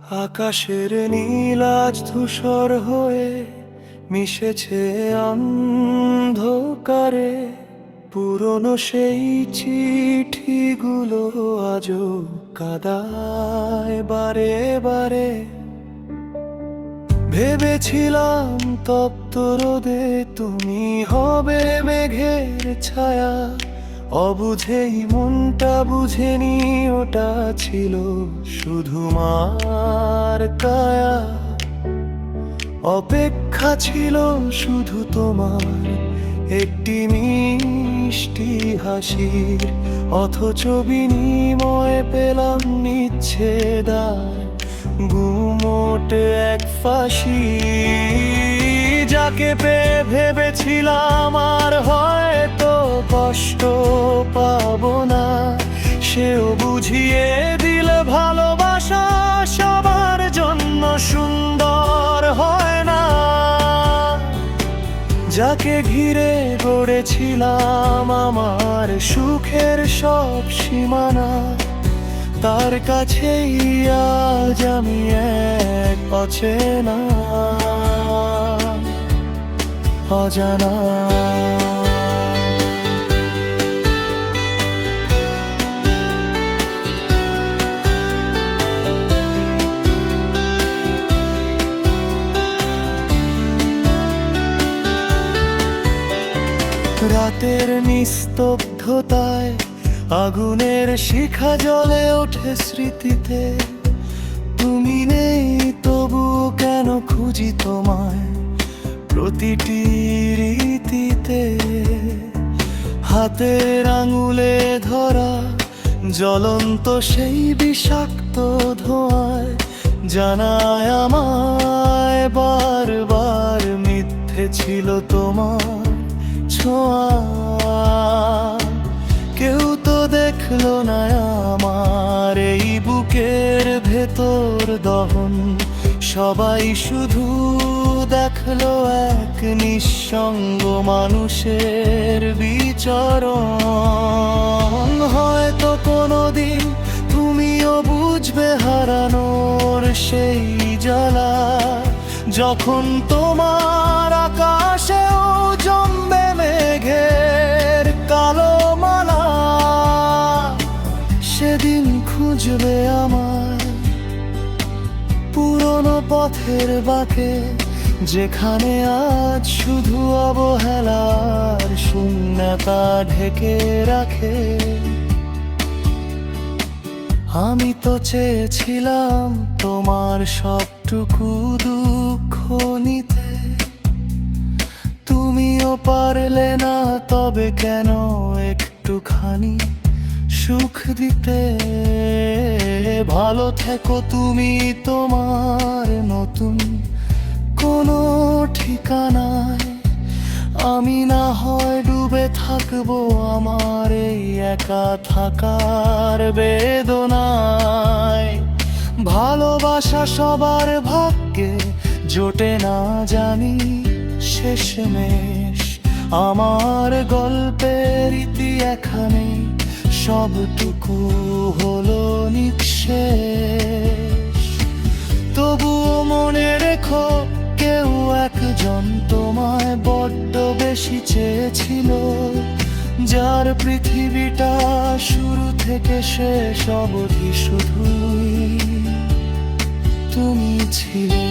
আকাশের নীল আজ ধূসর হয়ে মিশেছে অন্ধকারে। পুরনো সেই চিঠিগুলো আজও কাদায় বারে বারে। ভেবেছিলাম তপ্ত রোদে তুমি হবে মেঘের ছায়া। অবুঝেই মনটা বুঝেনি ওটা ছিল শুধু মার কায়া। অপেক্ষা ছিল শুধু তোমার একটি মিষ্টি হাসির, অথচ বিনিময়ে পেলাম নিচ্ছেদার গুমোটে এক ফাঁসি। যাকে পেয়ে ভেবেছিলাম আর হয়তো কষ্ট পাবো না, সেও বুঝিয়ে দিল ভালোবাসা সবার জন্য সুন্দর হয় না। যাকে ঘিরে গড়েছিলাম আমার সুখের সব সীমানা, তার কাছেই আজ আমি এক অচেনা অজানা। রাতের নিস্তব্ধতায় আগুনের শিখা জ্বলে ওঠে স্মৃতিতে। তুমি নেই তবু কেন খুঁজি তোমায় প্রতিটি রীতিতে। হাতের আঙুলে ধরা জ্বলন্ত সেই বিষাক্ত ধোঁয়ায় জানায় আমায় বারবার মিথ্যে ছিল তোমার ছোঁয়া। কেউ তো দেখলো না আমার এই বুকের ভেতর দহন, সবাই শুধু দেখলো এক নিঃসঙ্গ মানুষের বিচরণ। হয়তো কোনোদিন তুমিও বুঝবে হারানোর সেই জ্বালা, যখন তোমার আকাশেও জমবে মেঘের কালো মালা। সেদিন খুঁজবে আমার পুরনো পথের বাঁকে, যেখানে আজ শুধু অবহেলার শূন্যতা ঢেকে রাখে। আমি তো চেয়েছিলাম তোমার সবটুকু দুঃখ নিতে, তুমিও পারলে না, তবে কেন একটুখানি সুখ দিতে। ভালো থেকো তুমি তোমার নতুন কোনো ঠিকানায়, আমি না হয় ডুবে থাকবো আমার এই একা থাকার বেদনায়। ভালোবাসা সবার ভাগ্যে জোটে না জানি শেষমেশ, আমার গল্পের ইতি এখানে সবটুকু হলো নিঃশেষ। তবুও মনে রেখো কেউ একজন তোমায় বড্ড বেশি চেয়েছিল, যার পৃথিবীটা শুরু থেকে শেষ অবধি শুধুই তুমি ছিলে।